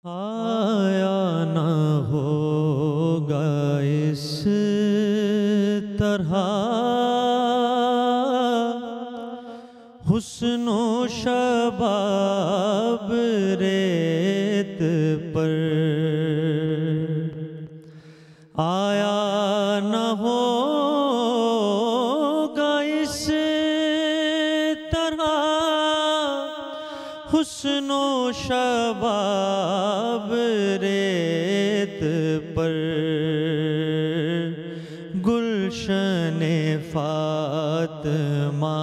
آیا نہ ہوگا اس طرح حسن و شباب ریت پر، آیا نہ ہوگا اس طرح حسن و شباب ریت پر، گلشن فاطمہ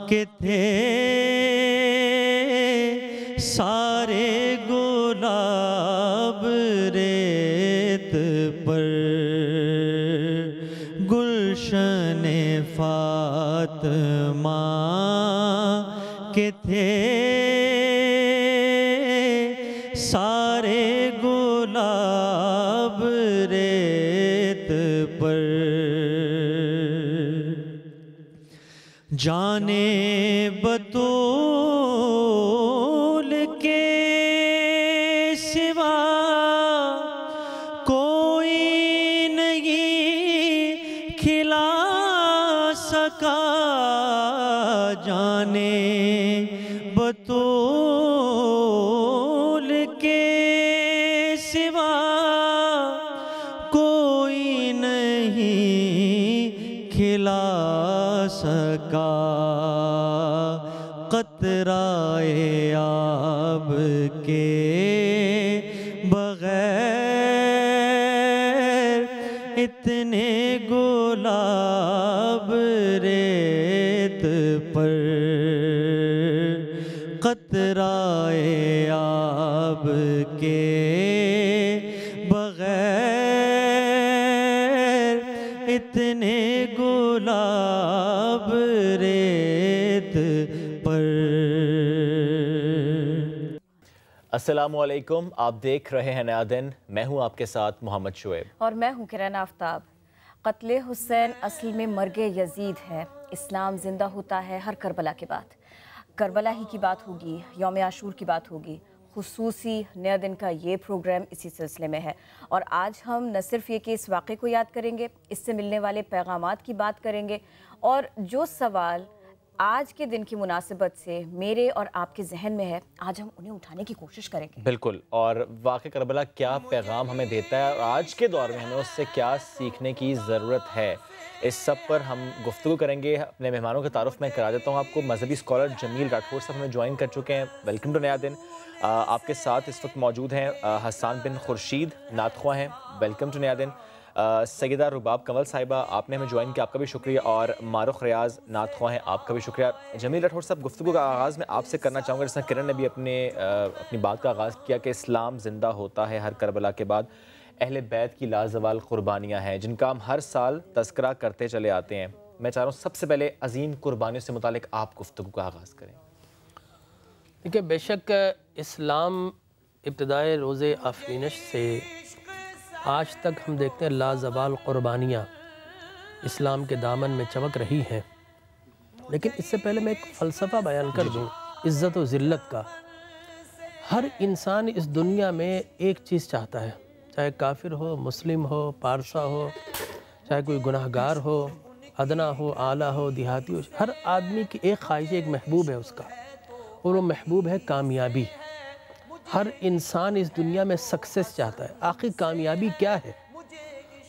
کے تھے سارے گلاب ریت پر، گلشن فاطمہ کے تھے سارے گلاب ریت پر، جانے بطول کے سوا کوئی نہیں کھلا سکا، جانے بطول کے سوا کوئی نہیں کھلا سکا، قطرۂ آب کے بغیر اتنے گلاب ریت پر، قطرۂ آب کے بغیر اتنے گلاب ریت پر۔ السلام علیکم، آپ دیکھ رہے ہیں نیا دن، میں ہوں آپ کے ساتھ محمد شعیب اور میں ہوں کرن آفتاب۔ قتل حسین اصل میں مرگ یزید ہے، اسلام زندہ ہوتا ہے ہر کربلا کے بعد۔ کربلا ہی کی بات ہوگی، یوم عاشور کی بات ہوگی، خصوصی نیا دن کا یہ پروگرام اسی سلسلے میں ہے، اور آج ہم نہ صرف یہ کہ اس واقعے کو یاد کریں گے، اس سے ملنے والے پیغامات کی بات کریں گے، اور جو سوال آج کے دن کی مناسبت سے میرے اور آپ کے ذہن میں ہے آج ہم انہیں اٹھانے کی کوشش کریں گے۔ بالکل، اور واقعہ کربلا کیا پیغام ہمیں دیتا ہے اور آج کے دور میں ہمیں اس سے کیا سیکھنے کی ضرورت ہے، اس سب پر ہم گفتگو کریں گے۔ اپنے مہمانوں کا تعارف میں کرا دیتا ہوں آپ کو۔ مذہبی اسکالر جمیل راٹھور صاحب ہمیں جوائن کر چکے ہیں، ویلکم ٹو نیا دن۔ آپ کے ساتھ اس وقت موجود ہیں حسان بن خورشید، نعت خواں ہیں، ویلکم ٹو نیا دن۔ سیدہ رباب کنول صاحبہ، آپ نے ہمیں جوائن کیا، آپ کا بھی شکریہ، اور معروف ریاض نعت خواں ہیں، آپ کا بھی شکریہ۔ جمیل راٹھور صاحب، گفتگو کا آغاز میں آپ سے کرنا چاہوں گا، جس طرح کرن نے بھی اپنی بات کا آغاز کیا کہ اسلام زندہ ہوتا ہے ہر کربلا کے بعد۔ اہل بیت کی لازوال قربانیاں ہیں جن کا ہم ہر سال تذکرہ کرتے چلے آتے ہیں۔ میں چاہ رہا ہوں سب سے پہلے عظیم قربانیوں سے متعلق آپ گفتگو کا آغاز کریں۔ دیکھیں، بے شک اسلام ابتدائے روز آفرینش سے آج تک ہم دیکھتے ہیں لازوال قربانیاں اسلام کے دامن میں چمک رہی ہیں، لیکن اس سے پہلے میں ایک فلسفہ بیان کر دوں عزت و ذلت کا۔ ہر انسان اس دنیا میں ایک چیز چاہتا ہے، چاہے کافر ہو، مسلم ہو، پارسا ہو، چاہے کوئی گناہ گار ہو، ادنا ہو، اعلیٰ ہو، دیہاتی ہو، ہر آدمی کی ایک خواہش، ایک محبوب ہے اس کا، اور وہ محبوب ہے کامیابی۔ ہر انسان اس دنیا میں سکسیس چاہتا ہے۔ آخر کامیابی کیا ہے؟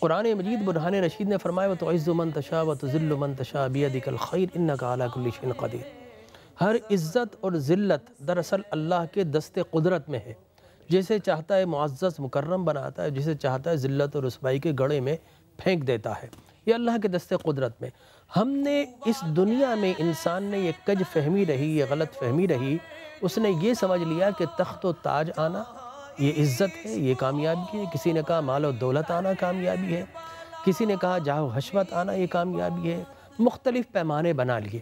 قرآن مجید برہان رشید نے فرمایا وَتُعِزُّ مَن تَشَاءُ وَتُذِلُّ مَن تَشَاءُ بِيَدِكَ الْخَيْرُ إِنَّكَ عَلَىٰ كُلِّ شَيْءٍ قَدِيرٌ۔ ہر عزت اور ذلت دراصل اللہ کے دست قدرت میں ہے، جسے چاہتا ہے معزز مکرم بناتا ہے، جسے چاہتا ہے ذلت اور رسوائی کے گڑھے میں پھینک دیتا ہے، یہ اللہ کے دست قدرت میں۔ ہم نے اس دنیا میں انسان نے یہ کج فہمی رہی، یہ غلط فہمی رہی، اس نے یہ سمجھ لیا کہ تخت و تاج آنا یہ عزت ہے، یہ کامیابی ہے۔ کسی نے کہا مال و دولت آنا کامیابی ہے، کسی نے کہا جاہ و حشمت آنا یہ کامیابی ہے، مختلف پیمانے بنا لیے۔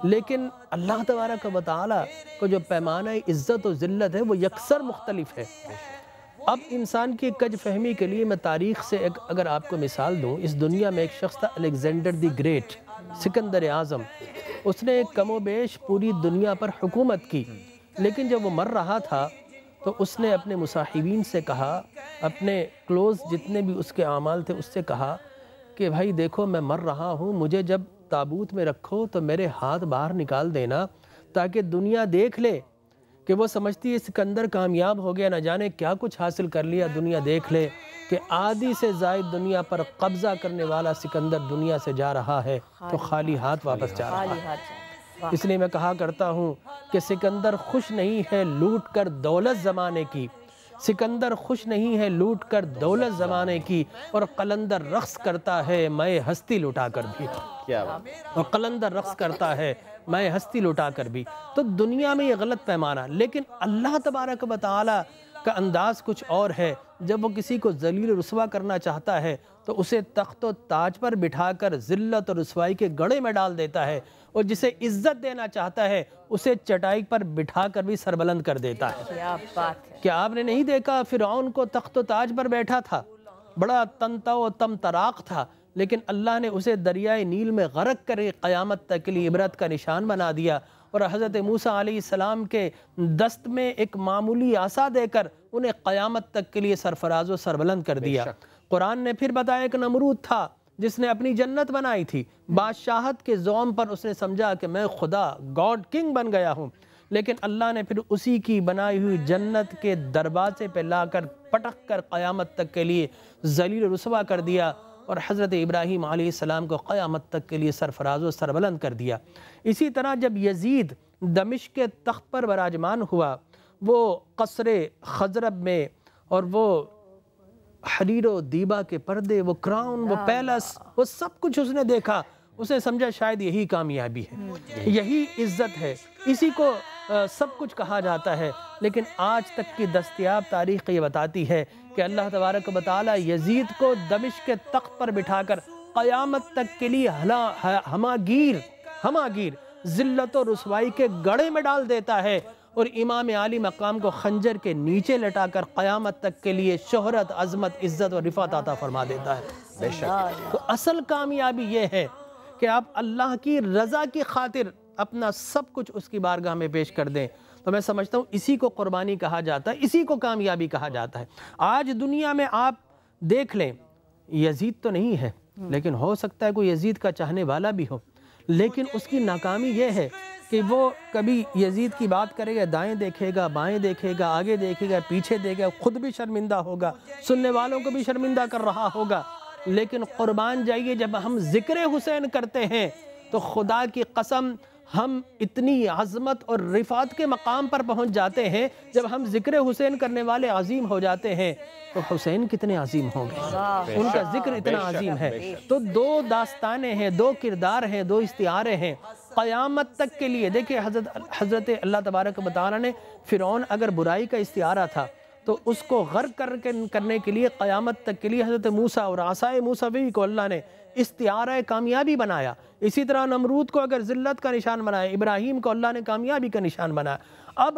لیکن اللہ تبارک و تعالیٰ کو جو پیمانہ عزت و ذلت ہے وہ یکسر مختلف ہے۔ اب انسان کی کج فہمی کے لیے میں تاریخ سے اگر آپ کو مثال دوں، اس دنیا میں ایک شخص تھا الیگزینڈر دی گریٹ، سکندر اعظم۔ اس نے کم و بیش پوری دنیا پر حکومت کی، لیکن جب وہ مر رہا تھا تو اس نے اپنے مصاحبین سے کہا، اپنے کلوز جتنے بھی اس کے اعمال تھے اس سے کہا کہ بھائی دیکھو میں مر رہا ہوں، مجھے جب تابوت میں رکھو تو میرے ہاتھ باہر نکال دینا تاکہ دنیا دیکھ لے کہ وہ سمجھتی ہے سکندر کامیاب ہو گیا، نہ جانے کیا کچھ حاصل کر لیا، دنیا دیکھ لے کہ آدھی سے زائد دنیا پر قبضہ کرنے والا سکندر دنیا سے جا رہا ہے تو خالی ہاتھ واپس جا رہا ہے۔ اس لیے میں کہا کرتا ہوں کہ سکندر خوش نہیں ہے لوٹ کر دولت زمانے کی، سکندر خوش نہیں ہے لوٹ کر دولت زمانے کی، اور قلندر رقص کرتا ہے میں ہستی لٹا کر بھی، اور قلندر رقص کرتا ہے میں ہستی لٹا کر بھی۔ تو دنیا میں یہ غلط پیمانہ، لیکن اللہ تبارک و تعالی کا انداز کچھ اور ہے۔ جب وہ کسی کو ذلیل و رسوا کرنا چاہتا ہے تو اسے تخت و تاج پر بٹھا کر ذلت اور رسوائی کے گڑھے میں ڈال دیتا ہے، اور جسے عزت دینا چاہتا ہے اسے چٹائی پر بٹھا کر بھی سربلند کر دیتا ہے۔ کیا بات ہے! کیا آپ نے نہیں دیکھا فرعون کو تخت و تاج پر بیٹھا تھا، بڑا تنتا و تم تراق تھا، لیکن اللہ نے اسے دریائے نیل میں غرق کر قیامت تک کے لیے عبرت کا نشان بنا دیا، اور حضرت موسیٰ علیہ السلام کے دست میں ایک معمولی عصا دے کر انہیں قیامت تک کے لیے سرفراز و سربلند کر دیا۔ قرآن نے پھر بتایا ایک نمرود تھا جس نے اپنی جنت بنائی تھی، بادشاہت کے زوم پر اس نے سمجھا کہ میں خدا گاڈ کنگ بن گیا ہوں، لیکن اللہ نے پھر اسی کی بنائی ہوئی جنت کے دروازے پہ لا کر پٹک کر قیامت تک کے لیے ذلیل و رسوا کر دیا، اور حضرت ابراہیم علیہ السلام کو قیامت تک کے لیے سرفراز و سربلند کر دیا۔ اسی طرح جب یزید دمشق کے تخت پر براجمان ہوا، وہ قصر خضرب میں، اور وہ حریر و دیبا کے پردے، وہ کراؤن، وہ پیلس، وہ سب کچھ اس نے دیکھا، اس نے سمجھا شاید یہی کامیابی ہے، یہی عزت ہے، اسی کو سب کچھ کہا جاتا ہے۔ لیکن آج تک کی دستیاب تاریخ یہ بتاتی ہے کہ اللہ تبارک و تعالی یزید کو دمشق کے تخت پر بٹھا کر قیامت تک کے لیے ہماگیر ذلت و رسوائی کے گڑھے میں ڈال دیتا ہے، اور امام عالی مقام کو خنجر کے نیچے لٹا کر قیامت تک کے لیے شہرت، عظمت، عزت اور رفعت عطا فرما دیتا ہے۔ بے شک تو اصل کامیابی یہ ہے کہ آپ اللہ کی رضا کی خاطر اپنا سب کچھ اس کی بارگاہ میں پیش کر دیں۔ تو میں سمجھتا ہوں اسی کو قربانی کہا جاتا ہے، اسی کو کامیابی کہا جاتا ہے۔ آج دنیا میں آپ دیکھ لیں، یزید تو نہیں ہے، لیکن ہو سکتا ہے کوئی یزید کا چاہنے والا بھی ہو، لیکن اس کی ناکامی یہ ہے کہ وہ کبھی یزید کی بات کرے گا، دائیں دیکھے گا، بائیں دیکھے گا، آگے دیکھے گا، پیچھے دیکھے گا، خود بھی شرمندہ ہوگا، سننے والوں کو بھی شرمندہ کر رہا ہوگا۔ لیکن قربان جائیے، جب ہم ذکر حسین کرتے ہیں تو خدا کی قسم ہم اتنی عظمت اور رفعت کے مقام پر پہنچ جاتے ہیں۔ جب ہم ذکر حسین کرنے والے عظیم ہو جاتے ہیں تو حسین کتنے عظیم ہوں گے، ان کا ذکر اتنا عظیم ہے۔ تو دو داستانیں ہیں، دو کردار ہیں، دو استعارے ہیں قیامت تک کے لیے۔ دیکھیں حضرت اللہ تبارک و تعالی نے فرعون اگر برائی کا استعارہ تھا تو اس کو غرق کرنے کے لیے قیامت تک کے لیے حضرت موسیٰ اور عصائے موسوی کو اللہ نے استعارہ کامیابی بنایا۔ اسی طرح نمرود کو اگر ذلت کا نشان بنایا، ابراہیم کو اللہ نے کامیابی کا نشان بنایا۔ اب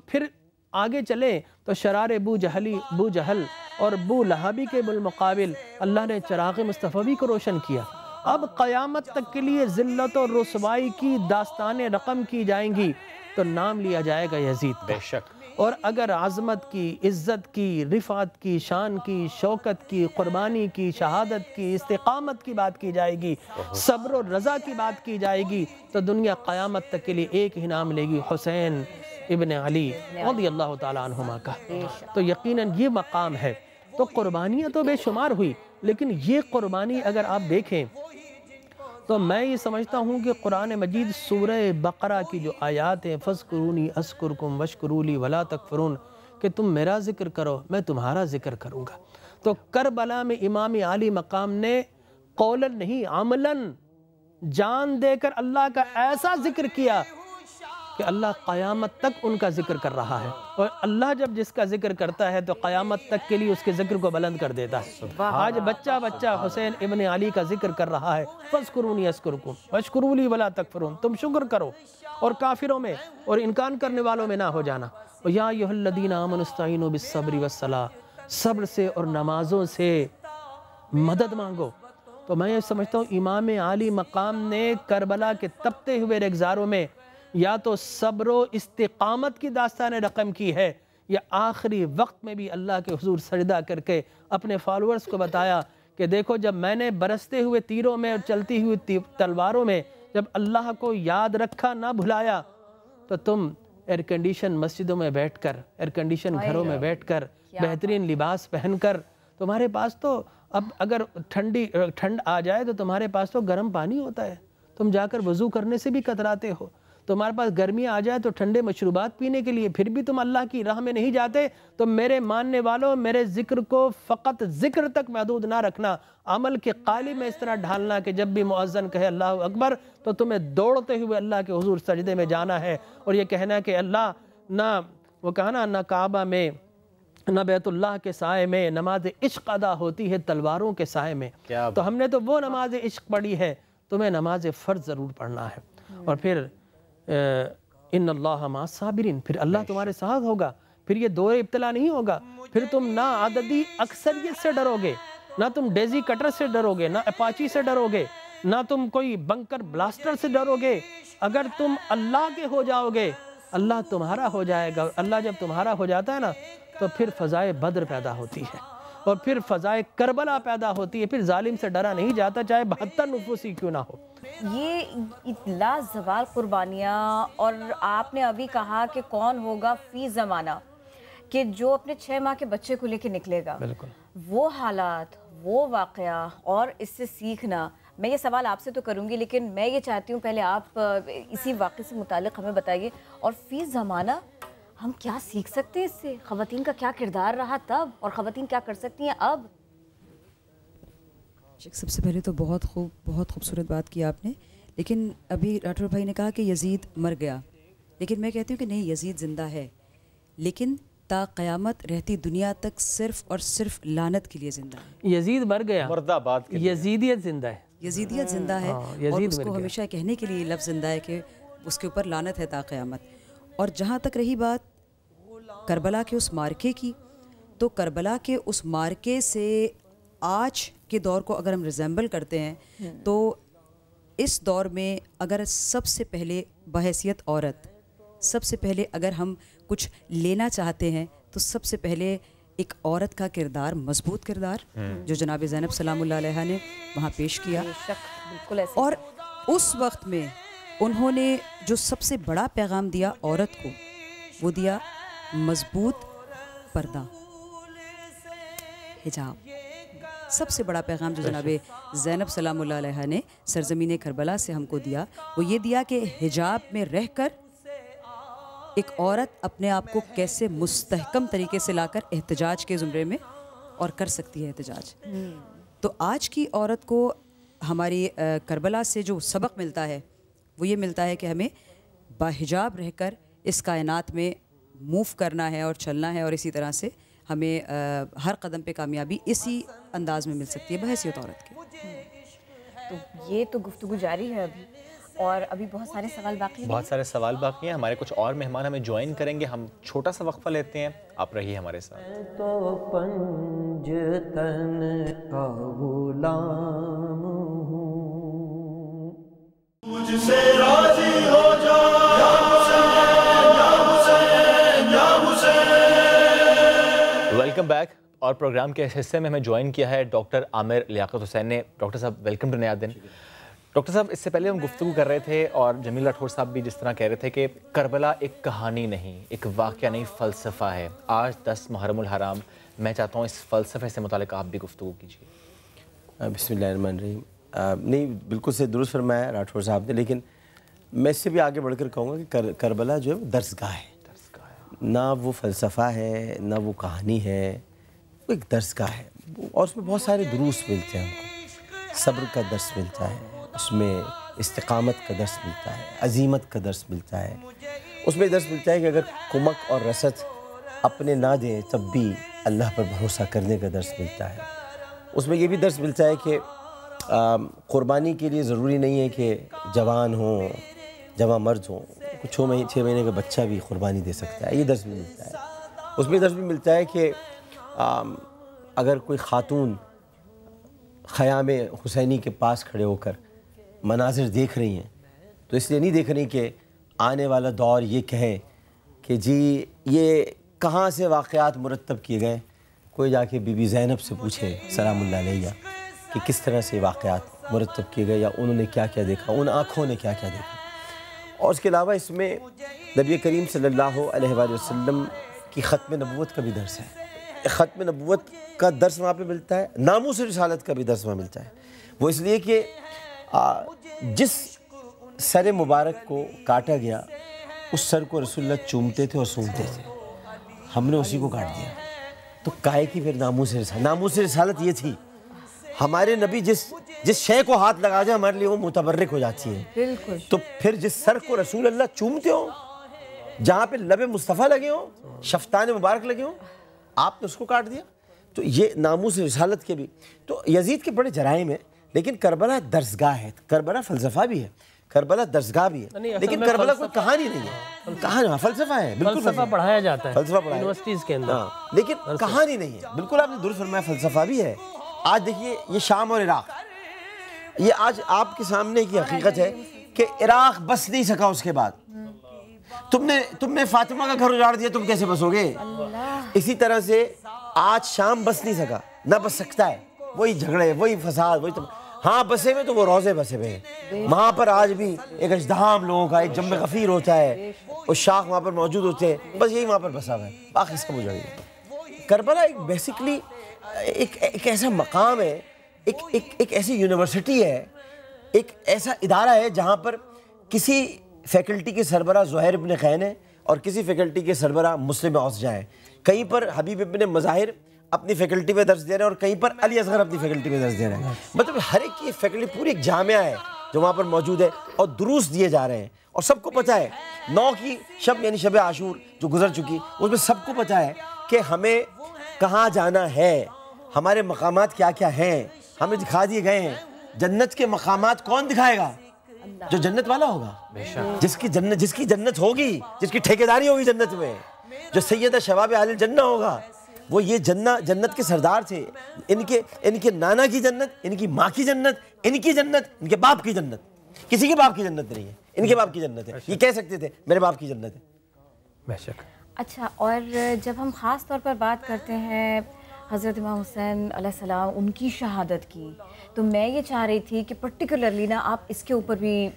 پھر آگے چلیں تو شرار بو جہل اور بو لہبی کے بالمقابل اللہ نے چراغ مصطفی کو روشن کیا۔ اب قیامت تک کے لیے ذلت اور رسوائی کی داستانیں رقم کی جائیں گی تو نام لیا جائے گا یزید کا۔ بے شک۔ اور اگر عظمت کی، عزت کی، رفعت کی، شان کی، شوکت کی، قربانی کی، شہادت کی، استقامت کی بات کی جائے گی، صبر و رضا کی بات کی جائے گی، تو دنیا قیامت تک کے لیے ایک ہی نام لے گی، حسین ابن علی رضی اللہ تعالیٰ عنہما کا۔ تو یقیناً یہ مقام ہے۔ تو قربانیاں تو بے شمار ہوئی، لیکن یہ قربانی اگر آپ دیکھیں تو میں یہ سمجھتا ہوں کہ قرآن مجید سورہ بقرہ کی جو آیات ہیں، فَاذْكُرُونِي أَذْكُرْكُمْ وَاشْكُرُوا لِي وَلَا تَكْفُرُونَ، کہ تم میرا ذکر کرو میں تمہارا ذکر کروں گا۔ تو کربلا میں امام عالی مقام نے قولاً نہیں عملاً جان دے کر اللہ کا ایسا ذکر کیا کہ اللہ قیامت تک ان کا ذکر کر رہا ہے، اور اللہ جب جس کا ذکر کرتا ہے تو قیامت تک کے لیے اس کے ذکر کو بلند کر دیتا ہے۔ آج بچہ حسین ابن علی کا ذکر کر رہا ہے، فَاذْكُرُونِي أَذْكُرْكُمْ وَاشْكُرُوا لِي وَلَا تَكْفُرُونَ، تم شکر کرو اور کافروں میں اور انکار کرنے والوں میں نہ ہو جانا۔ وَيَا أَيُّهَا الَّذِينَ آمَنُوا اسْتَعِينُوا بِالصَّبْرِ وَالصَّلَاةِ، صبر سے اور نمازوں سے مدد مانگو۔ تو میں یہ سمجھتا ہوں امام عالی مقام نے کربلا کے تپتے ہوئے ریگزاروں میں یا تو صبر و استقامت کی داستان رقم کی ہے، یہ آخری وقت میں بھی اللہ کے حضور سجدہ کر کے اپنے فالورز کو بتایا کہ دیکھو جب میں نے برستے ہوئے تیروں میں اور چلتی ہوئی تلواروں میں جب اللہ کو یاد رکھا نہ بھلایا تو تم ایئر کنڈیشن مسجدوں میں بیٹھ کر ایئر کنڈیشن گھروں میں بیٹھ کر بہترین لباس پہن کر تمہارے پاس تو اب اگر ٹھنڈ آ جائے تو تمہارے پاس تو گرم پانی ہوتا ہے، تم جا کر وضو کرنے سے بھی کتراتے ہو، تمہارے پاس گرمی آ جائے تو ٹھنڈے مشروبات پینے کے لیے پھر بھی تم اللہ کی راہ میں نہیں جاتے۔ تو میرے ماننے والوں میرے ذکر کو فقط ذکر تک محدود نہ رکھنا، عمل کے قالب میں اس طرح ڈھالنا کہ جب بھی مؤذن کہے اللہ اکبر تو تمہیں دوڑتے ہوئے اللہ کے حضور سجدے میں جانا ہے، اور یہ کہنا کہ اللہ نہ وہ کہنا نہ کعبہ میں نہ بیت اللہ کے سائے میں نماز عشق ادا ہوتی ہے تلواروں کے سائے میں، تو ہم نے تو وہ نماز عشق پڑھی ہے، تمہیں نماز فرض ضرور پڑھنا ہے۔ اور پھر ان اللہ مع الصابرین، پھر اللہ تمہارے ساتھ ہوگا، پھر یہ دور ابتلا نہیں ہوگا، پھر تم نہ عددی اکثریت سے ڈرو گے، نہ تم ڈیزی کٹر سے ڈرو گے، نہ اپاچی سے ڈرو گے، نہ تم کوئی بنکر بلاسٹر سے ڈرو گے۔ اگر تم اللہ کے ہو جاؤ گے اللہ تمہارا ہو جائے گا، اللہ جب تمہارا ہو جاتا ہے نا تو پھر فضائے بدر پیدا ہوتی ہے اور پھر فضائے کربلا پیدا ہوتی ہے، پھر ظالم سے ڈرا نہیں جاتا چاہے 72 نفوسی کیوں نہ ہو۔ یہ لازوال قربانیاں، اور آپ نے ابھی کہا کہ کون ہوگا فی زمانہ، کہ جو اپنے 6 ماہ کے بچے کو لے کے نکلے گا، وہ حالات، وہ واقعہ اور اس سے سیکھنا۔ میں یہ سوال آپ سے تو کروں گی لیکن میں یہ چاہتی ہوں پہلے آپ اسی واقعے سے متعلق ہمیں بتائیے، اور فی زمانہ ہم کیا سیکھ سکتے ہیں اس سے؟ خواتین کا کیا کردار رہا تب اور خواتین کیا کر سکتی ہیں اب؟ سب سے پہلے تو بہت خوبصورت بات کی آپ نے، لیکن ابھی راٹھور بھائی نے کہا کہ یزید مر گیا، لیکن میں کہتی ہوں کہ نہیں، یزید زندہ ہے، لیکن تا قیامت رہتی دنیا تک صرف اور صرف لعنت کے لیے زندہ ہے۔ یزید مر گیا، مرد آباد کے لیے یزیدیت زندہ ہے، یزیدیت زندہ ہے، اور اس کو ہمیشہ کہنے کے لیے یہ لفظ زندہ ہے کہ اس کے اوپر لعنت ہے تا قیامت۔ اور جہاں تک رہی بات کربلا کے اس مارکے کی، تو کربلا کے اس مارکے سے آج کے دور کو اگر ہم ریزیمبل کرتے ہیں تو اس دور میں اگر سب سے پہلے بحیثیت عورت، سب سے پہلے اگر ہم کچھ لینا چاہتے ہیں تو سب سے پہلے ایک عورت کا کردار، مضبوط کردار جو جناب زینب سلام اللہ علیہ نے وہاں پیش کیا، اور اس وقت میں انہوں نے جو سب سے بڑا پیغام دیا عورت کو، وہ دیا مضبوط پردہ، حجاب۔ سب سے بڑا پیغام جو جناب زینب سلام اللہ علیہ نے سرزمین کربلا سے ہم کو دیا، وہ یہ دیا کہ حجاب میں رہ کر ایک عورت اپنے آپ کو کیسے مستحکم طریقے سے لا کر احتجاج کے زمرے میں اور کر سکتی ہے احتجاج۔ تو آج کی عورت کو ہماری کربلا سے جو سبق ملتا ہے وہ یہ ملتا ہے کہ ہمیں باحجاب رہ کر اس کائنات میں موو کرنا ہے اور چلنا ہے، اور اسی طرح سے ہمیں ہر قدم پہ کامیابی اسی انداز میں مل سکتی ہے بحیثیت عورت کی۔ تو یہ تو گفتگو جاری ہے ابھی، اور ابھی بہت سارے سوال باقی ہیں، بہت سارے سوال باقی ہیں، ہمارے کچھ اور مہمان ہمیں جوائن کریں گے، ہم چھوٹا سا وقفہ لیتے ہیں، آپ رہیے ہمارے ساتھ۔ تو پنجتن کا غلام ہوں، مجھ سے راضی ہو جا یا حسین یا حسین یا حسین۔ ویلکم بیک، اور پروگرام کے اس حصے میں ہمیں جوائن کیا ہے ڈاکٹر عامر لیاقت حسین نے۔ ڈاکٹر صاحب ویلکم ٹو نیا دن۔ ڈاکٹر صاحب، اس سے پہلے ہم گفتگو کر رہے تھے اور جمیل راٹھور صاحب بھی جس طرح کہہ رہے تھے کہ کربلا ایک کہانی نہیں، ایک واقعہ نہیں، فلسفہ ہے۔ آج 10 محرم الحرام، میں چاہتا ہوں اس فلسفے سے متعلق آپ بھی گفتگو کیجیے۔ بسم اللہ الرحمن الرحیم۔ نہیں، بالکل سے درست فرمایا راٹھور صاحب نے، لیکن میں اس سے بھی آگے بڑھ کر کہوں گا کہ کربلا جو ہے وہ درسگاہ ہے، نہ وہ فلسفہ ہے نہ وہ کہانی ہے، وہ ایک درسگاہ ہے، اور اس میں بہت سارے دروس ملتے ہیں ہم کو۔ صبر کا درس ملتا ہے، اس میں استقامت کا درس ملتا ہے، عزیمت کا درس ملتا ہے، اس میں درس ملتا ہے کہ اگر کمک اور رسد اپنے نہ دیں تب بھی اللہ پر بھروسہ کرنے کا درس ملتا ہے۔ اس میں یہ بھی درس ملتا ہے کہ قربانی کے لیے ضروری نہیں ہے کہ جوان ہوں، جوان مرد ہوں، 6 مہینے کا بچہ بھی قربانی دے سکتا ہے، یہ درس بھی ملتا ہے۔ اس میں درس بھی ملتا ہے کہ اگر کوئی خاتون خیام حسینی کے پاس کھڑے ہو کر مناظر دیکھ رہی ہیں تو اس لیے نہیں دیکھ رہی کہ آنے والا دور یہ کہے کہ جی یہ کہاں سے واقعات مرتب کیے گئے، کوئی جا کے بی بی زینب سے پوچھے سلام اللہ علیہ کہ کس طرح سے واقعات مرتب کیے گئے، یا انہوں نے کیا کیا دیکھا، ان آنکھوں نے کیا کیا دیکھا۔ اور اس کے علاوہ اس میں نبی کریم صلی اللہ علیہ وآلہ وسلم کی ختم نبوت کا بھی درس ہے۔ ختم نبوت کا درس وہاں پہ ملتا ہے، ناموس رسالت کا بھی درس وہاں ملتا ہے۔ وہ اس لیے کہ جس سر مبارک کو کاٹا گیا اس سر کو رسول اللہ چومتے تھے اور سونگتے تھے، ہم نے اسی کو کاٹ دیا، تو کائے کی پھر ناموس رسالت یہ تھی۔ ہمارے نبی جس شے کو ہاتھ لگا جائے ہمارے لیے وہ متبرک ہو جاتی ہے، بالکل۔ تو پھر جس سر کو رسول اللہ چومتے ہوں، جہاں پہ لب مصطفیٰ لگے ہوں، شفتان مبارک لگے ہوں، آپ نے اس کو کاٹ دیا۔ تو یہ ناموس رسالت کے بھی، تو یزید کے بڑے جرائم ہیں، لیکن کربلا درسگاہ ہے، کربلا فلسفہ بھی ہے، کربلا درسگاہ بھی ہے، لیکن کربلا کوئی کہانی نہیں ہے، کہانی فلسفہ ہے، بالکل فلسفہ پڑھایا جاتا ہے فلسفہ پڑھایا یونیورسٹیز کے اندر، لیکن کہانی نہیں ہے۔ بالکل آپ نے درست فرمایا، فلسفہ بھی ہے۔ آج دیکھیے یہ شام اور عراق، یہ آج آپ کے سامنے کی حقیقت ہے کہ عراق بس نہیں سکا اس کے بعد۔ تم نے فاطمہ کا گھر اجاڑ دیا، تم کیسے بسو گے؟ اسی طرح سے آج شام بس نہیں سکا، نہ بس سکتا ہے، وہی جھگڑے، وہی فساد، وہی ہاں بسے ہوئے تو وہ روزے بسے ہوئے ہیں، وہاں پر آج بھی ایک ازدحام لوگوں کا، ایک جمع غفیر ہوتا ہے، اور شاخ وہاں پر موجود ہوتے ہیں، بس یہی وہاں پر بسا ہوا ہے، باقی سب اجڑ گیا۔ کربلا ایک بیسکلی ایک ایسا مقام ہے، ایک ایسی یونیورسٹی ہے، ایک ایسا ادارہ ہے جہاں پر کسی فیکلٹی کے سربراہ زہیر ابن خین ہے اور کسی فیکلٹی کے سربراہ مسلم اوسجا ہے، کہیں پر حبیب ابن مظاہر اپنی فیکلٹی میں درس دے رہے ہیں اور کہیں پر علی اصغر اپنی فیکلٹی میں درس دے رہے ہیں، مطلب ہر ایک کی فیکلٹی پوری ایک جامعہ ہے جو وہاں پر موجود ہے، اور دروس دیے جا رہے ہیں، اور سب کو پتہ ہے 9 کی شب یعنی شب عاشور جو گزر چکی، اس میں سب کو پتہ ہے کہ ہمیں کہاں جانا ہے، ہمارے مقامات کیا کیا ہیں، ہمیں دکھا دیے گئے ہیں۔ جنت کے مقامات کون دکھائے گا؟ جو جنت والا ہوگا، جس کی جنت ہوگی، جس کی ٹھیکیداری ہوگی جنت میں، جو سید شباب اہل الجنہ ہوگا، وہ یہ جنت کے سردار تھے۔ ان کے نانا کی جنت، ان کی ماں کی جنت، ان کی جنت، ان کے باپ کی جنت، کسی کے باپ کی جنت نہیں ہے، ان کے باپ کی جنت ہے۔ یہ کہہ سکتے تھے میرے باپ کی جنت ہے، بے شک۔ اچھا، اور جب ہم خاص طور پر بات کرتے ہیں حضرت امام حسین علیہ السلام ان کی شہادت کی، تو میں یہ چاہ رہی تھی کہ پرٹیکولرلی نا آپ اس کے اوپر بھی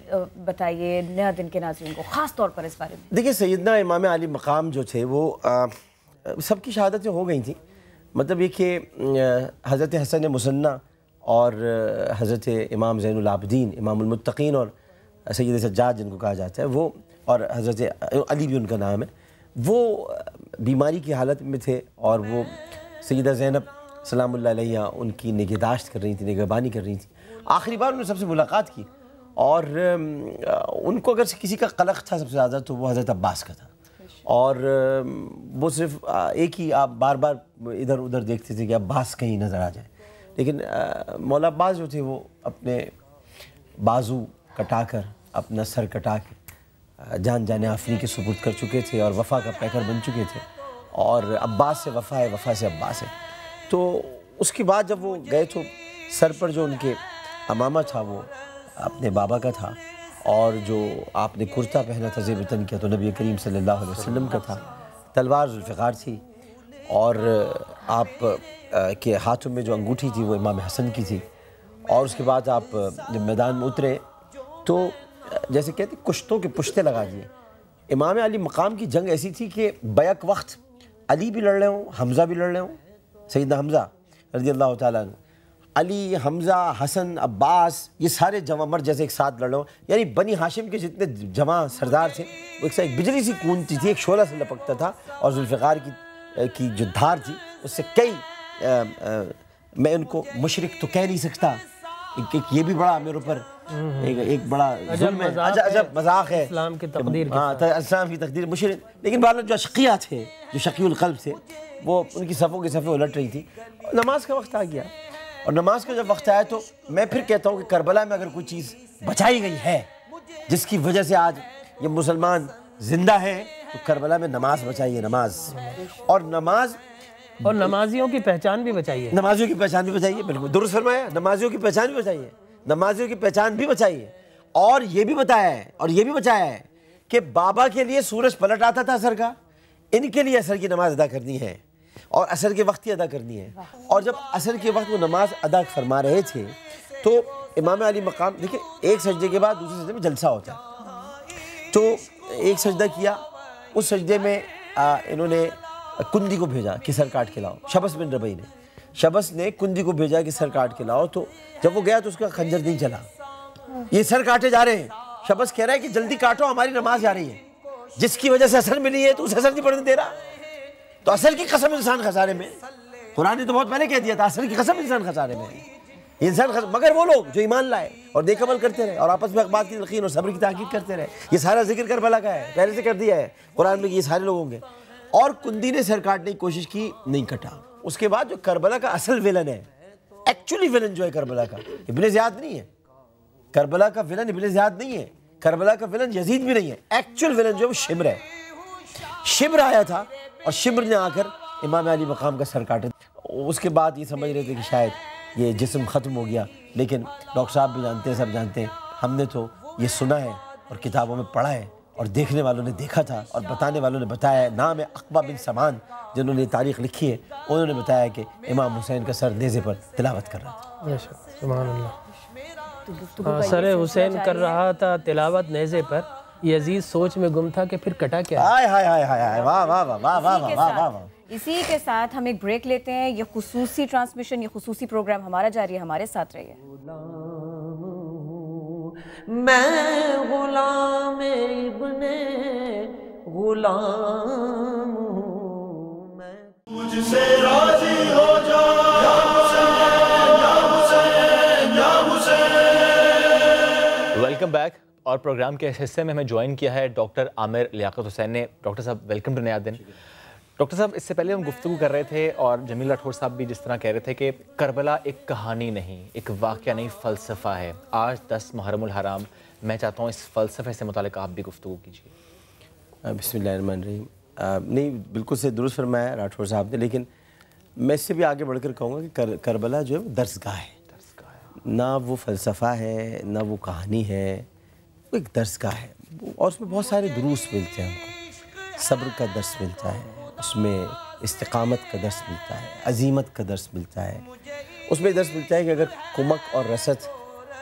بتائیے نیا دن کے ناظرین کو، خاص طور پر اس بارے میں۔ دیکھیے سیدنا امام علی مقام جو تھے وہ سب کی شہادتیں ہو گئی تھیں، مطلب یہ کہ حضرت حسن مصنع اور حضرت امام زین العابدین امام المتقین اور سید سجاد جن کو کہا جاتا ہے وہ، اور حضرت علی بھی ان کا نام ہے، وہ بیماری کی حالت میں تھے، اور وہ سیدہ زینب سلام اللہ علیہ ان کی نگہداشت کر رہی تھی، نگہبانی کر رہی تھی۔ آخری بار انہوں نے سب سے ملاقات کی، اور ان کو اگر کسی کا قلق تھا سب سے زیادہ تو وہ حضرت عباس کا تھا، اور وہ صرف ایک ہی، آپ بار بار ادھر ادھر دیکھتے تھے کہ عباس کہیں نظر آ جائے، لیکن مولا عباس جو تھے وہ اپنے بازو کٹا کر، اپنا سر کٹا کے جان آفریں کے سپرد کر چکے تھے، اور وفا کا پیکر بن چکے تھے، اور عباس سے وفا ہے، وفا سے عباس ہے۔ تو اس کے بعد جب وہ گئے تو سر پر جو ان کے امامہ تھا وہ اپنے بابا کا تھا، اور جو آپ نے کرتا پہنا تھا زیب تن کیا تو نبی کریم صلی اللہ علیہ وسلم کا تھا، تلوار ذوالفقار تھی، اور آپ کے ہاتھوں میں جو انگوٹھی تھی وہ امام حسن کی تھی۔ اور اس کے بعد آپ جب میدان میں اترے تو جیسے کہتے کشتوں کے پشتے لگا دیے۔ امام علی مقام کی جنگ ایسی تھی کہ بیک وقت علی بھی لڑ رہے ہوں، حمزہ بھی لڑ رہے ہوں، سیدنا حمزہ رضی اللہ تعالیٰ عنہ، علی، حمزہ، حسن، عباس، یہ سارے جمع مرد جیسے ایک ساتھ لڑ رہے ہوں، یعنی بنی ہاشم کے جتنے جمع سردار تھے وہ ایک بجلی سی کونتی تھی، ایک شعلہ سے لپکتا تھا، اور ذوالفقار کی جو دھار تھی اس سے کئی، میں ان کو مشرک تو کہہ نہیں سکتا، یہ بھی بڑا میرے اوپر ایک بڑا ظلم ہے، عجب مذاق ہے اسلام کی تقدیر، اسلام کی تقدیر، مشرک، لیکن بعد جو اشقیہ تھے، جو شقی القلب تھے، وہ ان کی صفوں کے صفیں الٹ رہی تھی۔ نماز کا وقت آ گیا، اور نماز کا جب وقت آیا تو میں پھر کہتا ہوں کہ کربلا میں اگر کوئی چیز بچائی گئی ہے جس کی وجہ سے آج یہ مسلمان زندہ ہے تو کربلا میں نماز بچائیے، نماز، اور نماز، اور نمازیوں کی پہچان بھی بچائیے، نمازیوں کی پہچان بھی بچائیے، بالکل درست فرمایا، نمازیوں کی پہچان بھی بچائیے، نمازیوں کی پہچان بھی بچائیے، اور یہ بھی بتایا ہے کہ بابا کے لیے سورج پلٹ آتا تھا اثر کا، ان کے لیے عصر کی نماز ادا کرنی ہے اور عصر کے وقت ہی ادا کرنی ہے. اور جب عصر کے وقت وہ نماز ادا فرما رہے تھے تو امام علی مقام دیکھیں ایک سجدے کے بعد دوسرے سجدے میں جلسہ ہوتا ہے. تو ایک سجدہ کیا, اس سجدے میں انہوں نے کندی کو بھیجا کہ سر کاٹ کے لاؤ. شبس بن ربیع نے کندی کو بھیجا کہ سر کاٹ کے لاؤ. تو جب وہ گیا تو اس کا خنجر نہیں چلا, یہ سر کاٹے جا رہے ہیں. شبس کہہ رہا ہے کہ جلدی کاٹو, ہماری نماز جا رہی ہے, جس کی وجہ سے اثر ملی ہے تو اس اثر نہیں پڑھنے دے رہا. تو اثر کی قسم انسان خسارے میں. قرآن نے تو بہت پہلے کہہ دیا تھا اثر کی قسم انسان خسارے میں. انسان مگر وہ لوگ جو ایمان لائے اور نیک عمل کرتے رہے اور آپس میں اخبار کی یقین اور صبر کی تحقیق کرتے رہے. یہ سارا ذکر کربلا کا ہے, پہلے سے کر دیا ہے قرآن میں, یہ سارے لوگ ہوں گے. اور کندی نے سر کاٹنے کی کوشش کی, نہیں کٹا. اس کے بعد جو کربلا کا اصل ویلن ہے, ایکچولی ویلن جو ہے کربلا کا, ابن زیاد نہیں ہے. کربلا کا ویلن ابن زیاد نہیں ہے, کربلا کا ویلن یزید بھی نہیں ہے. ایکچوئل ویلن جو ہے وہ شمر ہے. شمر آیا تھا اور شمر نے آ کر امام علی مقام کا سر کاٹا. اس کے بعد یہ سمجھ رہے تھے کہ شاید یہ جسم ختم ہو گیا, لیکن ڈاکٹر صاحب بھی جانتے ہیں, سب جانتے ہیں, ہم نے تو یہ سنا ہے اور کتابوں میں پڑھا ہے اور دیکھنے والوں نے دیکھا تھا اور بتانے والوں نے بتایا ہے. نام ہے عقبہ بن سمان, جنہوں نے تاریخ لکھی ہے, انہوں نے بتایا کہ امام حسین کا سر نیزے پر تلاوت کر رہا تھا. سبحان اللہ. سر حسین کر رہا تھا تلاوت نیزے پر, یزید سوچ میں گم تھا کہ پھر کٹا کیا. ہائے ہائے ہائے ہائے, واہ واہ واہ واہ واہ واہ واہ. اسی کے ساتھ ہم ایک بریک لیتے ہیں. یہ خصوصی ٹرانسمیشن, یہ خصوصی پروگرام ہمارا جاری ہے, ہمارے ساتھ رہیے. میں غلام ابن غلام ہوں, میں مجھ سے راضی ہو جا یا حسین یا حسین یا حسین. Welcome back. اور پروگرام کے اس حصے میں ہمیں جوائن کیا ہے ڈاکٹر عامر لیاقت حسین نے. ڈاکٹر صاحب ویلکم ٹو نیا دن. ڈاکٹر صاحب اس سے پہلے ہم گفتگو کر رہے تھے اور جمیل راٹھور صاحب بھی جس طرح کہہ رہے تھے کہ کربلا ایک کہانی نہیں, ایک واقعہ نہیں, فلسفہ ہے. آج 10 محرم الحرام, میں چاہتا ہوں اس فلسفے سے متعلق آپ بھی گفتگو کیجیے. بسم اللہ الرحمن الرحیم. نہیں بالکل سے درست فرمایا راٹھور صاحب نے, لیکن میں اس سے بھی آگے بڑھ کر کہوں گا کہ کربلا جو ہے وہ درسگاہ ہے. نہ وہ فلسفہ ہے نہ وہ کہانی ہے, وہ ایک درسگاہ ہے. اور اس میں بہت سارے دروس ملتے ہیں ہم کو. صبر کا درس ملتا ہے, اس میں استقامت کا درس ملتا ہے, عزیمت کا درس ملتا ہے. اس میں درس ملتا ہے کہ اگر کمک اور رسد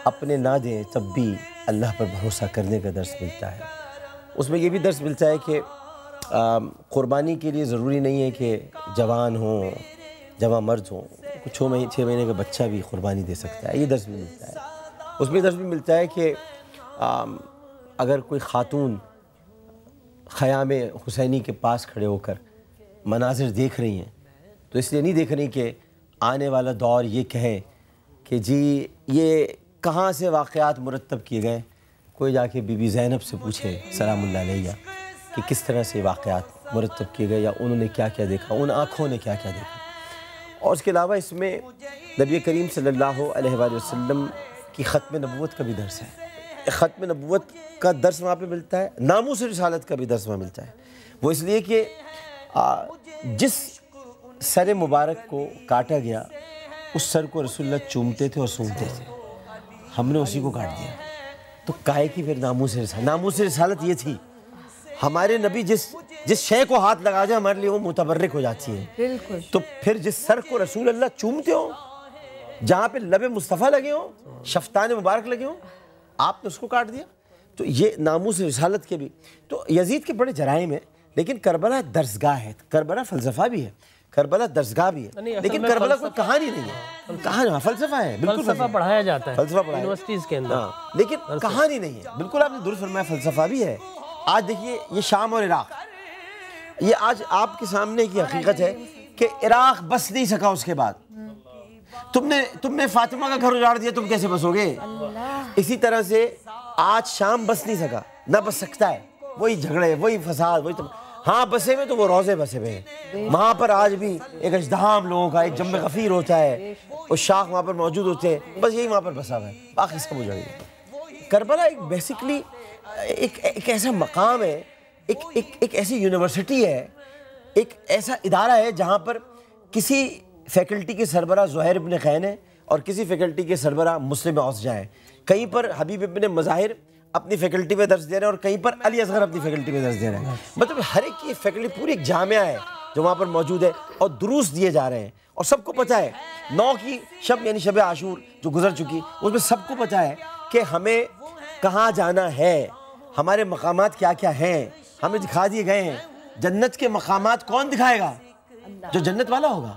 اپنے نہ دیں تب بھی اللہ پر بھروسہ کرنے کا درس ملتا ہے. اس میں یہ بھی درس ملتا ہے کہ قربانی کے لیے ضروری نہیں ہے کہ جوان ہوں, جوان مرد ہوں, 6 مہینے کا بچہ بھی قربانی دے سکتا ہے. یہ درس بھی ملتا ہے. اس میں درس بھی ملتا ہے کہ اگر کوئی خاتون خیام حسینی کے پاس کھڑے ہو کر مناظر دیکھ رہی ہیں تو اس لیے نہیں دیکھ رہی کہ آنے والا دور یہ کہے کہ جی یہ کہاں سے واقعات مرتب کیے گئے. کوئی جا کے بی بی زینب سے پوچھے سلام اللہ علیہ کہ کس طرح سے واقعات مرتب کیے گئے, یا انہوں نے کیا کیا دیکھا, ان آنکھوں نے کیا کیا دیکھا. اور اس کے علاوہ اس میں نبی کریم صلی اللہ علیہ وآلہ وسلم کی ختم نبوت کا بھی درس ہے. ختم نبوت کا درس وہاں پہ ملتا ہے, ناموس رسالت کا بھی درس وہاں ملتا ہے. وہ اس لیے کہ جس سر مبارک کو کاٹا گیا اس سر کو رسول اللہ چومتے تھے اور سونگتے تھے, ہم نے اسی کو کاٹ دیا. تو کائے کی پھر ناموس رسالت. ناموس رسالت یہ تھی, ہمارے نبی جس شے کو ہاتھ لگا جائے ہمارے لیے وہ متبرک ہو جاتی ہے. بالکل. تو پھر جس سر کو رسول اللہ چومتے ہوں, جہاں پہ لب مصطفیٰ لگے ہوں, شفتان مبارک لگے ہوں, آپ نے اس کو کاٹ دیا. تو یہ ناموس رسالت کے بھی. تو یزید کے بڑے جرائم ہیں, لیکن کربلا درسگاہ ہے. کربلا فلسفہ بھی ہے, کربلا درسگاہ بھی ہے, لیکن کربلا کوئی کہانی نہیں ہے. کہانی فلسفہ ہے, بالکل فلسفہ پڑھایا جاتا ہے فلسفہ پڑھایا یونیورسٹیز کے اندر, لیکن کہانی نہیں ہے. بالکل آپ نے درست فرمایا, فلسفہ بھی ہے. آج دیکھیے یہ شام اور عراق, یہ آج آپ کے سامنے کی حقیقت ہے کہ عراق بس نہیں سکا. اس کے بعد تم نے فاطمہ کا گھر اجاڑ دیا, تم کیسے بسو گے؟ اسی طرح سے آج شام بس نہیں سکا, نہ بس سکتا ہے. وہی جھگڑے, وہی فساد, وہی ہاں بسے ہوئے تو وہ روزے بسے ہوئے ہیں. وہاں پر آج بھی ایک ازدحام لوگوں کا, ایک جمع غفیر ہوتا ہے, اور شاخ وہاں پر موجود ہوتے ہیں, بس یہی وہاں پر بسا ہوا ہے, باقی سب اجڑ گیا. کربلا ایک بیسکلی ایک ایسا مقام ہے, ایک ایسی یونیورسٹی ہے, ایک ایسا ادارہ ہے جہاں پر کسی فیکلٹی کے سربراہ زہیر ابن خین ہے اور کسی فیکلٹی کے سربراہ مسلم اوسجا ہے. کہیں پر حبیب ابن مظاہر اپنی فیکلٹی میں درس دے رہے ہیں اور کہیں پر علی اصغر اپنی فیکلٹی میں درس دے رہے ہیں. مطلب ہر ایک کی فیکلٹی پوری ایک جامعہ ہے جو وہاں پر موجود ہے اور دروس دیے جا رہے ہیں. اور سب کو پتہ ہے 9 کی شب یعنی شب عاشور جو گزر چکی اس میں سب کو پتہ ہے کہ ہمیں کہاں جانا ہے, ہمارے مقامات کیا کیا ہیں, ہمیں دکھا دیے گئے ہیں. جنت کے مقامات کون دکھائے گا؟ جو جنت والا ہوگا,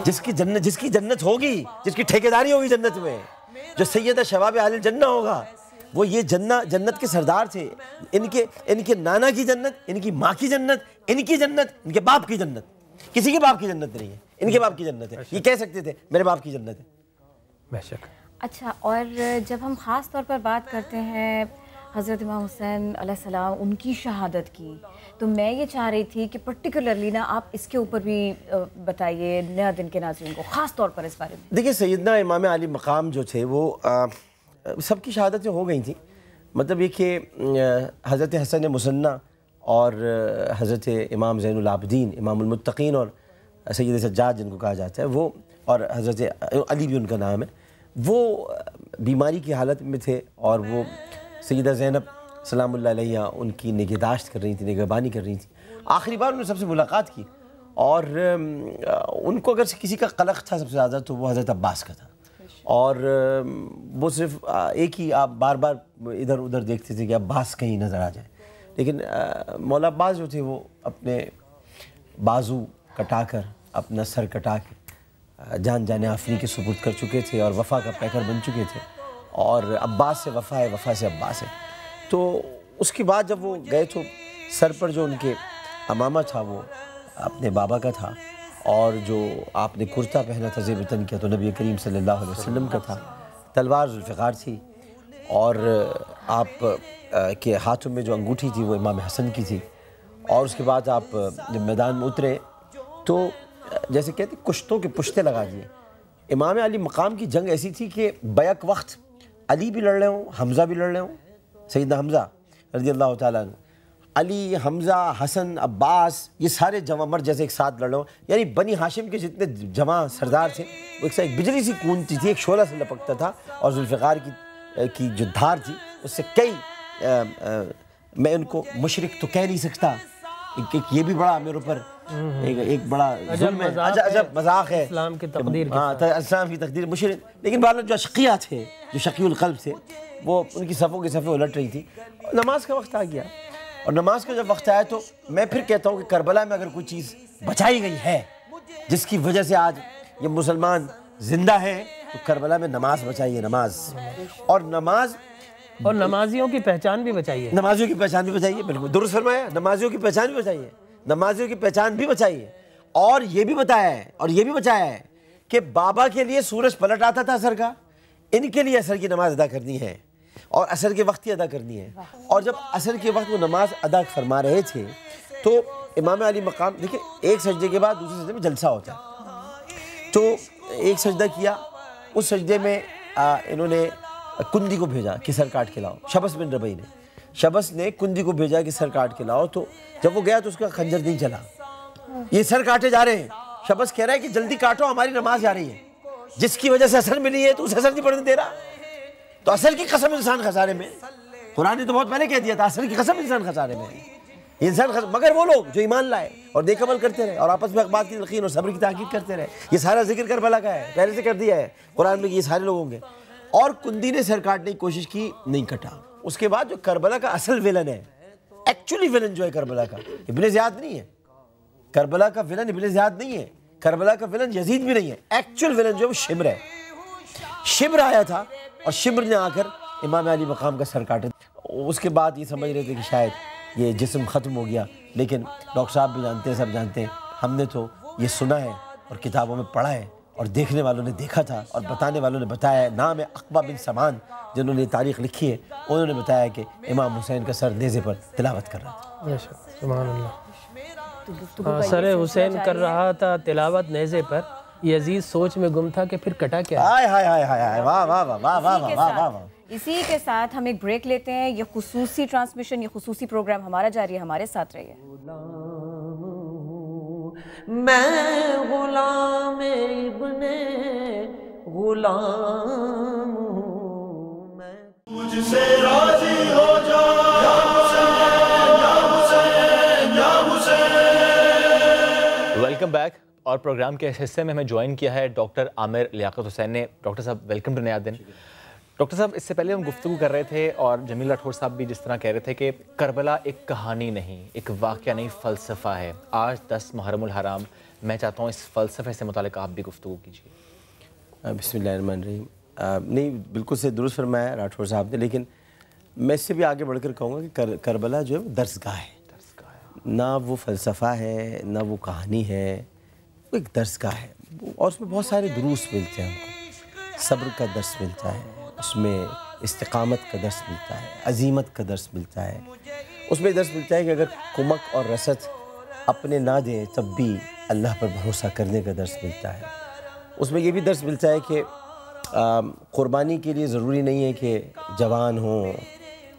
جس کی جنت ہوگی, جس کی ٹھیکیداری ہوگی جنت میں, جو سید شباب اہل الجنہ ہوگا. وہ یہ جنت کے سردار تھے. ان کے نانا کی جنت, ان کی ماں کی جنت, ان کی جنت, ان کے باپ کی جنت. کسی کے باپ کی جنت نہیں ہے, ان کے باپ کی جنت ہے. یہ کہہ سکتے تھے میرے باپ کی جنت ہے. بے شک. اچھا, اور جب ہم خاص طور پر بات کرتے ہیں حضرت امام حسین علیہ السلام ان کی شہادت کی, تو میں یہ چاہ رہی تھی کہ پرٹیکولرلی نا آپ اس کے اوپر بھی بتائیے نیا دن کے ناظرین کو خاص طور پر اس بارے میں. دیکھیے سیدنا امام علی مقام جو تھے وہ سب کی شہادتیں ہو گئی تھیں. مطلب یہ کہ حضرت حسن مصنع اور حضرت امام زین العابدین امام المتقین اور سید سجاد جن کو کہا جاتا ہے وہ, اور حضرت علی بھی ان کا نام ہے, وہ بیماری کی حالت میں تھے اور وہ سیدہ زینب سلام اللہ علیہ ان کی نگہداشت کر رہی تھی, نگہبانی کر رہی تھی. آخری بار انہوں نے سب سے ملاقات کی اور ان کو اگر کسی کا قلق تھا سب سے زیادہ تو وہ حضرت عباس کا تھا. اور وہ صرف ایک ہی, آپ بار بار ادھر ادھر دیکھتے تھے کہ عباس کہیں نظر آ جائے. لیکن مولا عباس جو تھے وہ اپنے بازو کٹا کر, اپنا سر کٹا کے جان آفریں کے سپرد کر چکے تھے اور وفا کا پیکر بن چکے تھے. اور عباس سے وفا ہے, وفا سے عباس ہے. تو اس کے بعد جب وہ گئے تو سر پر جو ان کے امامہ تھا وہ اپنے بابا کا تھا, اور جو آپ نے کرتا پہنا تھا زیب تن کیا تو نبی کریم صلی اللہ علیہ وسلم کا تھا. تلوار ذوالفقار تھی اور آپ کے ہاتھوں میں جو انگوٹھی تھی وہ امام حسن کی تھی. اور اس کے بعد آپ جب میدان میں اترے تو جیسے کہتے کشتوں کے پشتے لگا دیے. امام علی مقام کی جنگ ایسی تھی کہ بیک وقت علی بھی لڑ رہے ہوں, حمزہ بھی لڑ رہے ہوں, سیدنا حمزہ رضی اللہ تعالیٰ عنہ, علی, حمزہ, حسن, عباس, یہ سارے جمع مرد جیسے ایک ساتھ لڑ رہے ہوں. یعنی بنی ہاشم کے جتنے جمع سردار تھے وہ ایک بجلی سی کونتی تھی, ایک شعلہ سے لپکتا تھا. اور ذوالفقار کی جو دھار تھی اس سے کئی, میں ان کو مشرک تو کہہ نہیں سکتا, یہ بھی بڑا میرے اوپر ایک بڑا ظلم ہے, عجب مذاق ہے اسلام کی تقدیر, اسلام کی تقدیر مشرک. لیکن بہرحال جو اشقیہ تھے, جو شقی القلب تھے, وہ ان کی صفوں کے صفیں الٹ رہی تھی. نماز کا وقت آ گیا, اور نماز کا جب وقت آیا تو میں پھر کہتا ہوں کہ کربلا میں اگر کوئی چیز بچائی گئی ہے جس کی وجہ سے آج یہ مسلمان زندہ ہے تو کربلا میں نماز بچائیے. نماز اور نمازیوں کی پہچان بھی بچائیے. نمازیوں کی پہچان بھی بچائیے, بالکل درست فرمایا. نمازیوں کی پہچان بھی بچائیے, نمازیوں کی پہچان بھی بچائیے. اور یہ بھی بتایا ہے کہ بابا کے لیے سورج پلٹ آتا تھا عصر کا, ان کے لیے عصر کی نماز ادا کرنی ہے اور عصر کے وقت ہی ادا کرنی ہے. اور جب عصر کے وقت وہ نماز ادا فرما رہے تھے تو امام علی مقام, دیکھیں ایک سجدے کے بعد دوسرے سجدے میں جلسہ ہوتا ہے. تو ایک سجدہ کیا, اس سجدے میں انہوں نے کندی کو بھیجا کہ سر کاٹ کے لاؤ. شبس بن ربیع نے کندی کو بھیجا کہ سر کاٹ کے لاؤ. تو جب وہ گیا تو اس کا خنجر نہیں چلا, یہ سر کاٹے جا رہے ہیں. شبس کہہ رہا ہے کہ جلدی کاٹو, ہماری نماز جا رہی ہے, جس کی وجہ سے اثر ملی ہے تو اس اثر نہیں پڑھنے دے رہا. تو اثر کی قسم انسان خسارے میں, قرآن نے تو بہت پہلے کہہ دیا تھا اثر کی قسم انسان خسارے میں. مگر وہ لوگ جو ایمان لائے اور نیک عمل کرتے رہے اور آپس میں اقبال کی یقین اور صبر کی تحقیق کرتے رہے. یہ سارا ذکر کربلا کا ہے, پہلے سے کر دیا ہے قرآن میں, یہ سارے لوگ ہوں گے. اور کندی نے سر کاٹنے کی کوشش کی, نہیں کٹا. اس کے بعد جو کربلا کا اصل ویلن ہے, ایکچولی ویلن جو ہے کربلا کا, ابن زیاد نہیں ہے. کربلا کا ویلن ابن زیاد نہیں ہے, کربلا کا ویلن یزید بھی نہیں ہے. ایکچوئل ویلن جو ہے وہ شمر ہے. شمر آیا تھا اور شمر نے آ کر امام علی مقام کا سر کاٹا. اس کے بعد یہ سمجھ رہے تھے کہ شاید یہ جسم ختم ہو گیا. لیکن ڈاکٹر صاحب بھی جانتے ہیں, سب جانتے ہیں, ہم نے تو یہ سنا ہے اور کتابوں میں پڑھا ہے اور دیکھنے والوں نے دیکھا تھا اور بتانے والوں نے بتایا ہے. نام ہے عقبہ بن سمان, جنہوں نے تاریخ لکھی ہے, انہوں نے بتایا کہ امام حسین کا سر نیزے پر تلاوت کر رہا تھا. سبحان اللہ. سر حسین کر رہا تھا تلاوت نیزے پر, یزید سوچ میں گم تھا کہ پھر کٹا کیا. اسی کے ساتھ ہم ایک بریک لیتے ہیں. یہ خصوصی ٹرانسمیشن, یہ خصوصی پروگرام ہمارا جاری ہے, ہمارے ساتھ رہیے. میں غلام ابن غلام ہوں, میں تجھ سے راضی ہو ویلکم بیک. اور پروگرام کے اس حصے میں ہمیں جوائن کیا ہے ڈاکٹر عامر لیاقت حسین نے. ڈاکٹر صاحب ویلکم ٹو نیا دن. ڈاکٹر صاحب اس سے پہلے ہم گفتگو کر رہے تھے اور جمیل راٹھور صاحب بھی جس طرح کہہ رہے تھے کہ کربلا ایک کہانی نہیں، ایک واقعہ نہیں، فلسفہ ہے. آج 10 محرم الحرام، میں چاہتا ہوں اس فلسفے سے متعلق آپ بھی گفتگو کیجیے. بسم اللہ الرحمن الرحیم. نہیں بالکل سے درست فرمایا راٹھور صاحب نے، لیکن میں اس سے بھی آگے بڑھ کر کہوں گا کہ کربلا جو ہے وہ درسگاہ ہے. نہ وہ فلسفہ ہے، نہ وہ کہانی ہے، وہ ایک درسگاہ ہے. اور اس میں بہت سارے دروس ملتے ہیں ہم کو. صبر کا درس ملتا ہے، اس میں استقامت کا درس ملتا ہے، عزیمت کا درس ملتا ہے. اس میں درس ملتا ہے کہ اگر کمک اور رسد اپنے نہ دیں تب بھی اللہ پر بھروسہ کرنے کا درس ملتا ہے. اس میں یہ بھی درس ملتا ہے کہ قربانی کے لیے ضروری نہیں ہے کہ جوان ہوں،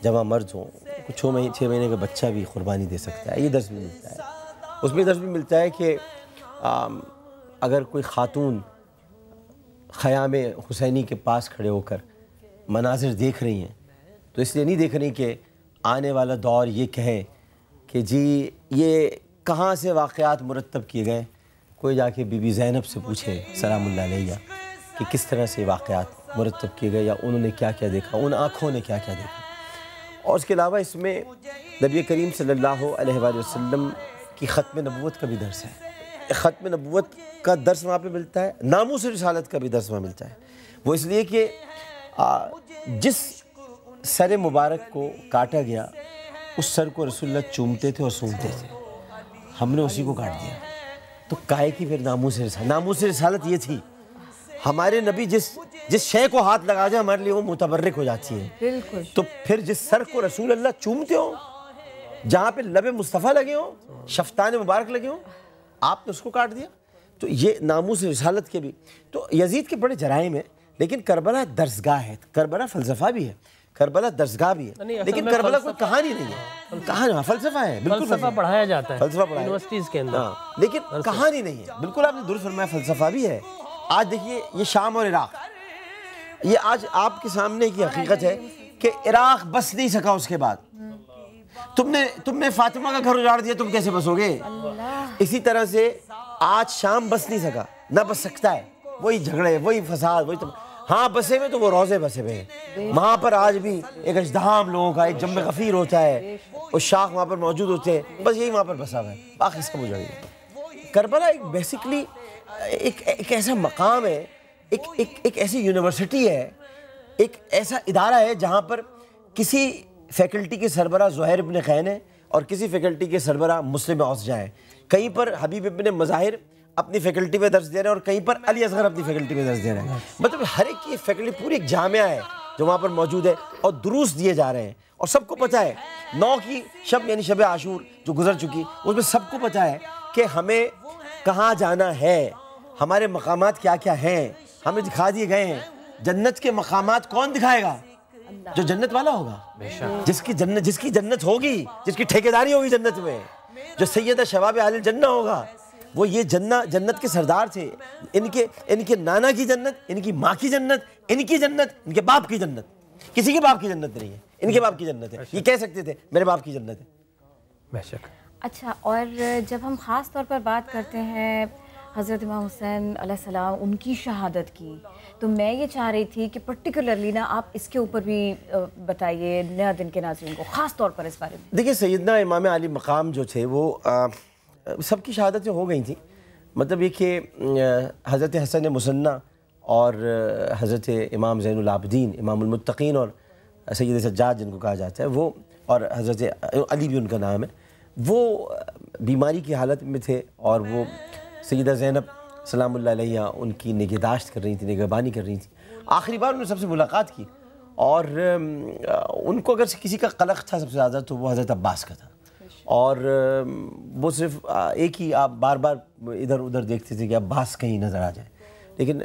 جوان مرد ہوں، 6 مہینے کا بچہ بھی قربانی دے سکتا ہے. یہ درس بھی ملتا ہے. اس میں درس بھی ملتا ہے کہ اگر کوئی خاتون خیام حسینی کے پاس کھڑے ہو کر مناظر دیکھ رہی ہیں تو اس لیے نہیں دیکھ رہی کہ آنے والا دور یہ کہے کہ جی یہ کہاں سے واقعات مرتب کیے گئے. کوئی جا کے بی بی زینب سے پوچھے سلام اللہ علیہ کہ کس طرح سے واقعات مرتب کیے گئے، یا انہوں نے کیا کیا دیکھا، ان آنکھوں نے کیا کیا دیکھا. اور اس کے علاوہ اس میں نبی کریم صلی اللہ علیہ وآلہ وسلم کی ختم نبوت کا بھی درس ہے. ختم نبوت کا درس وہاں پہ ملتا ہے، ناموس رسالت کا بھی درس وہاں ملتا ہے. وہ اس لیے کہ جس سر مبارک کو کاٹا گیا اس سر کو رسول اللہ چومتے تھے اور سونگتے تھے. ہم نے اسی کو کاٹ دیا تو کائے کی پھر ناموس رسالت یہ تھی. ہمارے نبی جس شے کو ہاتھ لگا جائے ہمارے لیے وہ متبرک ہو جاتی ہے. بالکل. تو پھر جس سر کو رسول اللہ چومتے ہوں، جہاں پہ لب مصطفیٰ لگے ہوں، شفتان مبارک لگے ہوں، آپ نے اس کو کاٹ دیا. تو یہ ناموس رسالت کے بھی. تو یزید کے بڑے جرائم ہیں، لیکن کربلا درسگاہ ہے. کربلا فلسفہ بھی ہے، کربلا درسگاہ بھی ہے، لیکن کربلا کوئی کہانی نہیں ہے. کہانی فلسفہ ہے، بالکل فلسفہ پڑھایا جاتا ہے فلسفہ پڑھایا یونیورسٹیز کے اندر، لیکن کہانی نہیں ہے. بالکل آپ نے درست فرمایا، فلسفہ بھی ہے. آج دیکھیے یہ شام اور عراق، یہ آج آپ کے سامنے کی حقیقت ہے کہ عراق بس نہیں سکا. اس کے بعد تم نے فاطمہ کا گھر اجاڑ دیا، تم کیسے بسو گے؟ اسی طرح سے آج شام بس نہیں سکا، نہ بس سکتا ہے. وہی جھگڑے، وہی فساد، وہی ہاں بسے ہوئے تو وہ روزے بسے ہوئے ہیں. وہاں پر آج بھی ایک اجدہام لوگوں کا ایک جنب غفیر ہوتا ہے، اور شاخ وہاں پر موجود ہوتے ہیں، بس یہی وہاں پر بسا ہوا ہے، باقی سب اجڑ گیا. کربلا ایک بیسکلی ایک ایسا مقام ہے، ایک ایسی یونیورسٹی ہے، ایک ایسا ادارہ ہے جہاں پر کسی فیکلٹی کے سربراہ زہیر ابن خین ہے اور کسی فیکلٹی کے سربراہ مسلم اوسجا ہے. کہیں پر حبیب ابن مظاہر اپنی فیکلٹی میں درس دے رہے ہیں اور کہیں پر علی اصغر اپنی فیکلٹی میں درس دے رہے ہیں. مطلب ہر ایک کی فیکلٹی پوری ایک جامعہ ہے جو وہاں پر موجود ہے اور دروس دیے جا رہے ہیں. اور سب کو پتہ ہے 9 کی شب یعنی شب عاشور جو گزر چکی، اس میں سب کو پتہ ہے کہ ہمیں کہاں جانا ہے، ہمارے مقامات کیا کیا ہیں، ہمیں دکھا دیے گئے ہیں. جنت کے مقامات کون دکھائے گا؟ جو جنت والا ہوگا، جس کی جنت ہوگی، جس کی ٹھیکیداری ہوگی جنت میں، جو سید شباب اہل الجنہ ہوگا. وہ یہ جنت کے سردار تھے. ان کے نانا کی جنت، ان کی ماں کی جنت، ان کی جنت، ان کے باپ کی جنت. کسی کے باپ کی جنت نہیں ہے، ان کے باپ کی جنت ہے. یہ کہہ سکتے تھے میرے باپ کی جنت ہے. بے شک. اچھا، اور جب ہم خاص طور پر بات کرتے ہیں حضرت امام حسین علیہ السلام ان کی شہادت کی، تو میں یہ چاہ رہی تھی کہ پرٹیکولرلی نا آپ اس کے اوپر بھی بتائیے نیا دن کے ناظرین کو، خاص طور پر اس بارے میں. دیکھیے سیدنا امام علی مقام جو تھے وہ سب کی شہادتیں ہو گئی تھیں. مطلب یہ کہ حضرت حسن مصنع اور حضرت امام زین العابدین امام المتقین اور سید سجاد جن کو کہا جاتا ہے وہ، اور حضرت علی بھی ان کا نام ہے، وہ بیماری کی حالت میں تھے اور وہ سیدہ زینب سلام اللہ علیہ ان کی نگہداشت کر رہی تھی، نگہبانی کر رہی تھی. آخری بار انہوں نے سب سے ملاقات کی اور ان کو اگر کسی کا قلق تھا سب سے زیادہ تو وہ حضرت عباس کا تھا. اور وہ صرف ایک ہی، آپ بار بار ادھر ادھر دیکھتے تھے کہ عباس کہیں نظر آ جائے. لیکن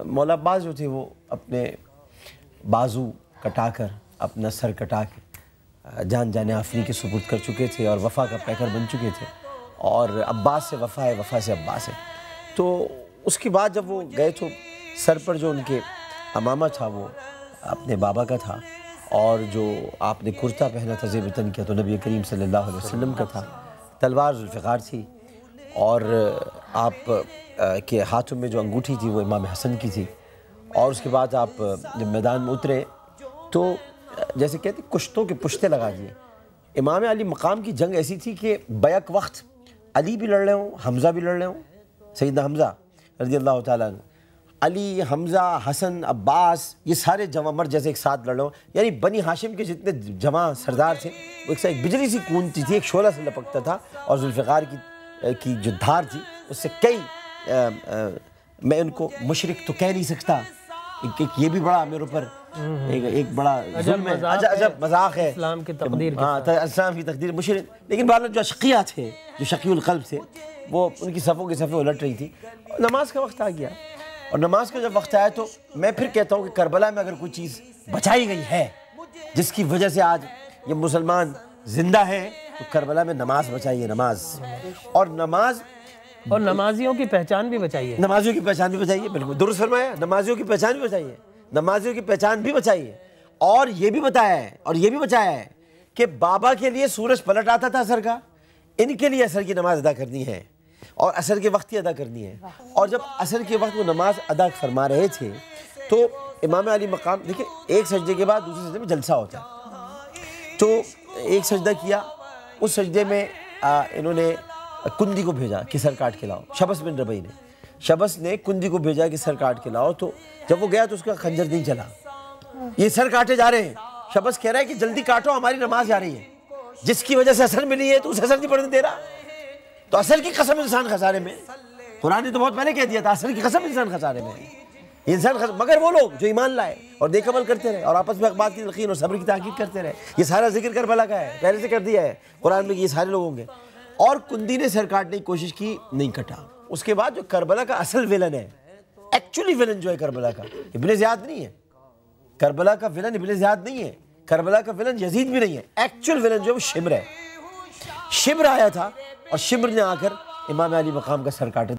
مولا عباس جو تھے وہ اپنے بازو کٹا کر، اپنا سر کٹا کے جان آفرین کے سپرد کر چکے تھے اور وفا کا پیکر بن چکے تھے. اور عباس سے وفا ہے، وفا سے عباس ہے. تو اس کے بعد جب وہ گئے تو سر پر جو ان کے امامہ تھا وہ اپنے بابا کا تھا، اور جو آپ نے کرتا پہنا تھا زیب تن کیا تو نبی کریم صلی اللہ علیہ وسلم کا تھا. تلوار ذوالفقار تھی اور آپ کے ہاتھوں میں جو انگوٹھی تھی وہ امام حسن کی تھی، اور اس کے بعد آپ جب میدان میں اترے تو جیسے کہتے ہیں کشتوں کے پشتے لگا دیے۔ امام علی مقام کی جنگ ایسی تھی کہ بیک وقت علی بھی لڑ رہے ہوں، حمزہ بھی لڑ رہے ہوں، سیدنا حمزہ رضی اللہ تعالیٰ عنہ، علی، حمزہ، حسن، عباس، یہ سارے جمع مرد جیسے ایک ساتھ لڑ رہے ہوں، یعنی بنی ہاشم کے جتنے جمع سردار تھے وہ ایک بجلی سی کونتی تھی، ایک شعلہ سے لپکتا تھا، اور ذوالفقار کی جو دھار تھی اس سے کئی میں ان کو مشرک تو کہہ نہیں سکتا، یہ بھی بڑا میرے اوپر ایک بڑا ظلم ہے، عجب مذاق ہے اسلام کی تقدیر، اسلام کی تقدیر، مشرک، لیکن بعد جو اشقیہ تھے، جو شقی القلب تھے، وہ ان کی صفوں کے صفیں الٹ رہی تھی۔ نماز کا وقت آ گیا، اور نماز کا جب وقت آیا تو میں پھر کہتا ہوں کہ کربلا میں اگر کوئی چیز بچائی گئی ہے جس کی وجہ سے آج یہ مسلمان زندہ ہے تو کربلا میں نماز بچائیے، نماز، اور نمازیوں کی پہچان بھی بچائیے، نمازیوں کی پہچان بھی بچائیے، بالکل درست فرمایا، نمازیوں کی پہچان بھی بچائیے، نمازیوں کی پہچان بھی بچائیے، اور یہ بھی بتایا ہے کہ بابا کے لیے سورج پلٹ آتا تھا عصر کا، ان کے لیے عصر کی نماز ادا کرنی ہے، اور عصر کے وقت ہی ادا کرنی ہے، اور جب عصر کے وقت وہ نماز ادا فرما رہے تھے تو امام علی مقام، دیکھیں ایک سجدے کے بعد دوسرے سجدے میں جلسہ ہوتا ہے، تو ایک سجدہ کیا، اس سجدے میں انہوں نے کندی کو بھیجا کہ سر کاٹ کے لاؤ، شبس بن ربیع نے، شبس نے کندی کو بھیجا کہ سر کاٹ کے لاؤ، تو جب وہ گیا تو اس کا خنجر نہیں چلا، یہ سر کاٹے جا رہے ہیں، شبس کہہ رہا ہے کہ جلدی کاٹو، ہماری نماز جا رہی ہے، جس کی وجہ سے اثر ملی ہے تو اس اثر نہیں پڑھنے دے رہا، تو اثر کی قسم انسان خسارے میں، قرآن نے تو بہت پہلے کہہ دیا تھا اثر کی قسم انسان خسارے میں، انسان مگر وہ لوگ جو ایمان لائے اور نیک عمل کرتے رہے اور آپس میں اقبال کی یقین اور صبر کی تحقیق کرتے رہے، یہ سارا ذکر کربلا کا ہے، پہلے سے کر دیا ہے قرآن میں، یہ سارے لوگ ہوں گے، اور کندی نے سر کاٹنے کی کوشش کی، نہیں کٹا۔ اس کے بعد جو کربلا کا اصل ویلن ہے، ایکچولی ویلن جو ہے کربلا کا، ابن زیاد نہیں ہے، کربلا کا ویلن ابن زیاد نہیں ہے، کربلا کا ویلن یزید بھی نہیں ہے، ایکچوئل ویلن جو ہے وہ شمر ہے، شمر آیا تھا اور شمر نے آ کر امام علی مقام کا سر کاٹا۔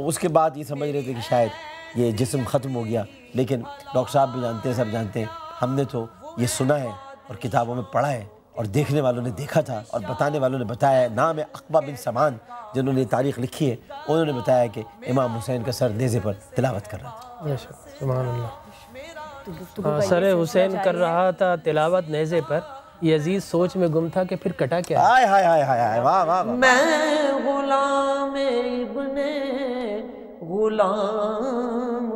اس کے بعد یہ سمجھ رہے تھے کہ شاید یہ جسم ختم ہو گیا، لیکن ڈاکٹر صاحب بھی جانتے ہیں، سب جانتے ہیں، ہم نے تو یہ سنا ہے اور کتابوں میں پڑھا ہے، اور دیکھنے والوں نے دیکھا تھا اور بتانے والوں نے بتایا ہے، نام ہے عقبہ بن سمان جنہوں نے تاریخ لکھی ہے، انہوں نے بتایا کہ امام حسین کا سر نیزے پر تلاوت کر رہا تھا۔ سبحان اللہ، سر حسین کر رہا تھا تلاوت نیزے پر، یزید سوچ میں گم تھا کہ پھر کٹا کیا ہے؟ ہائے ہائے ہائے ہائے، واہ واہ، میں غلام ابن غلام